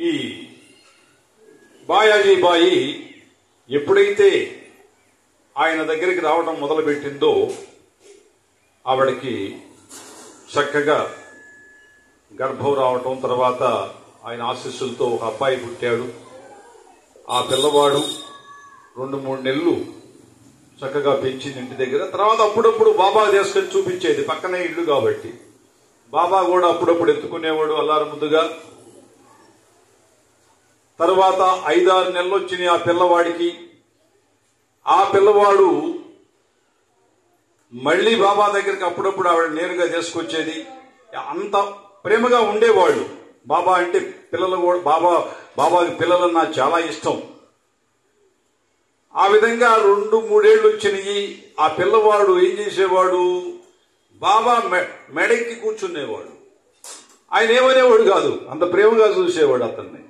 ఈ బాయాజీ బాయి ఎప్పుడైతే ఆయన దగ్గరికి రావడం మొదలుపెట్టిందో ఆవిడకి చక్కగా గర్భం రావటం, తర్వాత ఆయన ఆశీస్సులతో ఒక అబ్బాయి పుట్టాడు. ఆ పిల్లవాడు 2-3 నెలలు చక్కగా పెంచింది ఇంటి దగ్గర. తర్వాత అప్పుడప్పుడు బాబా తీసుకొని చూపించేది, పక్కనే ఇల్లు కాబట్టి బాబా కూడా అప్పుడప్పుడు ఎత్తుకునేవాడు అల్లారు ముద్దుగా. తర్వాత 5-6 నెలలు వచ్చినాయి ఆ పిల్లవాడికి. ఆ పిల్లవాడు మళ్లీ బాబా దగ్గరికి అప్పుడప్పుడు ఆవిడ నేరుగా తీసుకొచ్చేది. అంత ప్రేమగా ఉండేవాళ్ళు. బాబా అంటే పిల్లలు కూడా బాబాకి పిల్లలన్నా చాలా ఇష్టం. ఆ విధంగా 2-3 ఏళ్లు వచ్చినాయి. ఆ పిల్లవాడు ఏం చేసేవాడు, బాబా మెడెక్కి కూర్చునేవాడు. ఆయన ఏమనేవాడు కాదు, అంత ప్రేమగా చూసేవాడు అతన్ని.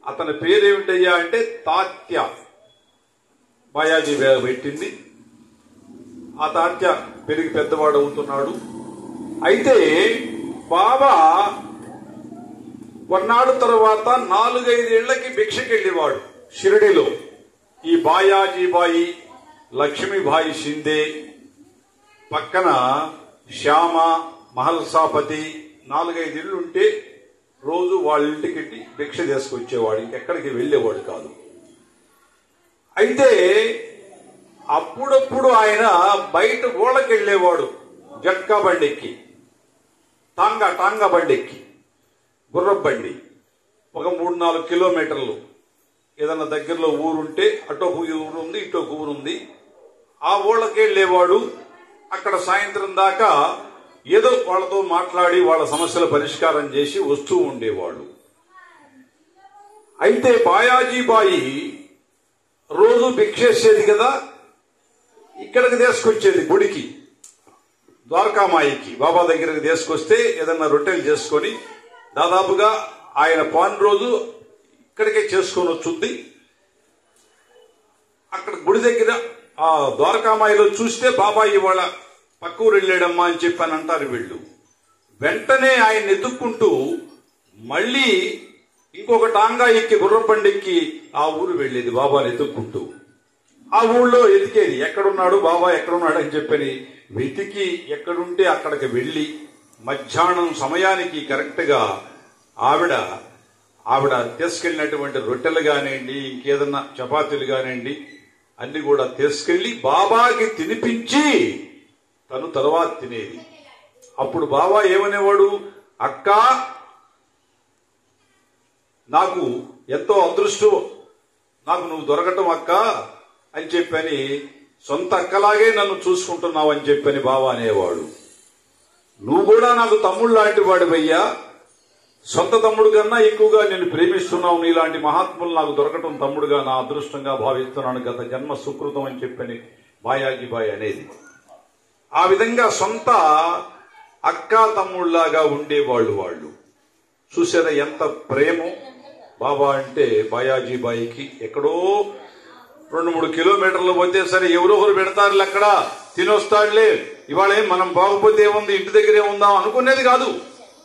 అతని పేరేమిటయ్యా అంటే తాత్య. బాయాజీ పెట్టింది. ఆ తాత్య పెరిగి పెద్దవాడు అవుతున్నాడు. అయితే బాబా కొన్నాళ్ళ తర్వాత 4-5 ఏళ్లకి భిక్షకి వెళ్ళేవాడు షిరిడిలో. ఈ బాయాజీబాయి, లక్ష్మీబాయి షిందే, పక్కన శ్యామ, మహల్సాపతి 4-5 ఇళ్ళు ఉంటే రోజు వాళ్ళ ఇంటికి వెళ్ళి భిక్ష తీసుకొచ్చేవాడు. ఇంకెక్కడికి వెళ్లేవాడు కాదు. అయితే అప్పుడప్పుడు ఆయన బయట ఊళ్ళకి వెళ్లేవాడు. జట్కా బండెక్కి, టాంగా బండెక్కి, గుర్రపు బండి, ఒక 3-4 కిలోమీటర్లు. ఏదన్నా దగ్గరలో ఊరుంటే అటొక ఊరు ఉంది, ఇటొక ఊరు ఉంది, ఆ ఊళ్ళకి వెళ్లేవాడు. అక్కడ సాయంత్రం దాకా ఏదో వాళ్ళతో మాట్లాడి వాళ్ళ సమస్యల పరిష్కారం చేసి వస్తూ ఉండేవాడు. అయితే బాయాజీబాయి రోజు భిక్షేసేది కదా, ఇక్కడికి తీసుకొచ్చేది గుడికి, ద్వారకామాయికి బాబా దగ్గరికి తీసుకొస్తే ఏదన్నా రొట్టెలు చేసుకొని దాదాపుగా ఆయన పాన్ రోజు ఇక్కడికే చేసుకొని వచ్చుద్ది. అక్కడ గుడి దగ్గర ఆ ద్వారకామాయిలో చూస్తే బాబా ఇవాళ పక్క ఊరు వెళ్ళాడమ్మా అని చెప్పని అంటారు వీళ్ళు. వెంటనే ఆయన ఎత్తుక్కుంటూ మళ్లీ ఇంకొక టాంగా ఎక్కి గుర్రబండెక్కి ఆ ఊరు వెళ్లేది బాబాని ఎత్తుక్కుంటూ. ఆ ఊళ్ళో ఎతికేది, ఎక్కడున్నాడు బాబా, ఎక్కడున్నాడు అని చెప్పని వెతికి ఎక్కడుంటే అక్కడికి వెళ్లి మధ్యాహ్నం సమయానికి కరెక్ట్ గా ఆవిడ తీసుకెళ్లినటువంటి రొట్టెలు కానివ్వండి, ఇంకేదన్నా చపాతీలు కానివ్వండి అన్ని కూడా తీసుకెళ్లి బాబాకి తినిపించి తను తర్వాత తినేది. అప్పుడు బాబా ఏమనేవాడు, అక్క నాకు ఎంతో అదృష్టం, నాకు నువ్వు దొరకటం అక్క అని చెప్పని, సొంత అక్కలాగే నన్ను చూసుకుంటున్నావు అని చెప్పని బాబా అనేవాడు. నువ్వు కూడా నాకు తమ్ముడు లాంటి వాడివయ్యా, సొంత తమ్ముడు కన్నా ఎక్కువగా నేను ప్రేమిస్తున్నావు, నీలాంటి మహాత్ములు నాకు దొరకటం తమ్ముడుగా నా అదృష్టంగా భావిస్తున్నాను, గత జన్మ సుకృతం అని చెప్పని బాయాజీబాయి అనేది. ఆ విధంగా సొంత అక్కా తమ్ముళ్లాగా ఉండేవాళ్ళు వాళ్ళు. చూసారా ఎంత ప్రేమో బాబా అంటే బాయాజీబాయికి. ఎక్కడో 2-3 కిలోమీటర్లు పోతే సరే ఎవరో ఒకరు పెడతారులే, అక్కడ తినొస్తాడులే, ఇవాళ మనం బాగుపోతే ఏముంది, ఇంటి దగ్గరే ఉందాం అనుకునేది కాదు.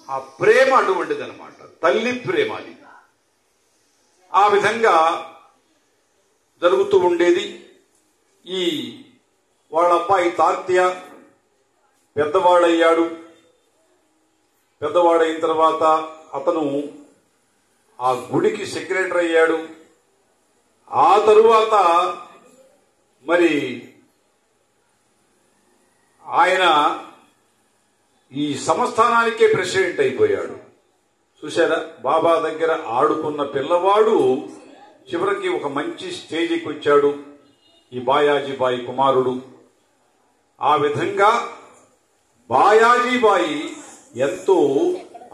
ఆ ప్రేమ అటువంటిది అనమాట, తల్లి ప్రేమ అది. ఆ విధంగా జరుగుతూ ఉండేది. ఈ వాళ్ళ అబ్బాయి తాత్య పెద్దవాడయ్యాడు. పెద్దవాడైన తర్వాత అతను ఆ గుడికి సెక్రటరీ అయ్యాడు. ఆ తరువాత మరి ఆయన ఈ సంస్థానానికే ప్రెసిడెంట్ అయిపోయాడు. చూశారా, బాబా దగ్గర ఆడుకున్న పిల్లవాడు చివరికి ఒక మంచి స్టేజికి వచ్చాడు, ఈ బాయాజీబాయి కుమారుడు. ఆ విధంగా బాయాజీబాయి ఎంతో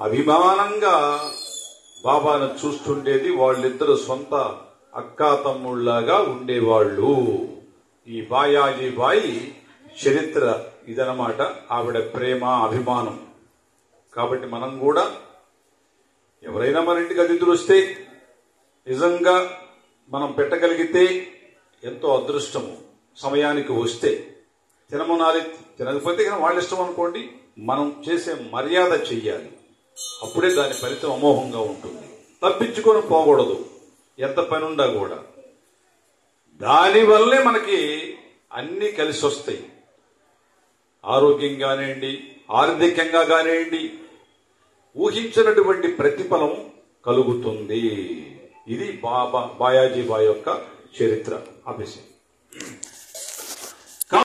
అభిమానంగా బాబాను చూస్తుండేది. వాళ్ళిద్దరు సొంత అక్కా తమ్ముళ్లాగా ఉండేవాళ్ళు. ఈ బాయాజీబాయి చరిత్ర ఇదనమాట, ఆవిడ ప్రేమ అభిమానం. కాబట్టి మనం కూడా ఎవరైనా మన ఇంటికి అతిథులు వస్తే నిజంగా మనం పెట్టగలిగితే ఎంతో అదృష్టము. సమయానికి వస్తే తినమనాలి, తినకపోతే కానీ వాళ్ళ ఇష్టం అనుకోండి, మనం చేసే మర్యాద చెయ్యాలి. అప్పుడే దాని ఫలితం అమోఘంగా ఉంటుంది. తప్పించుకొని పోకూడదు, ఎంత పని ఉండా కూడా. దానివల్లే మనకి అన్నీ కలిసి వస్తాయి. ఆరోగ్యం కానివ్వండి, ఆర్థికంగా కానివ్వండి, ఊహించినటువంటి ప్రతిఫలం కలుగుతుంది. ఇది బాయాజీ బాయ్ యొక్క చరిత్ర. ఆపేసి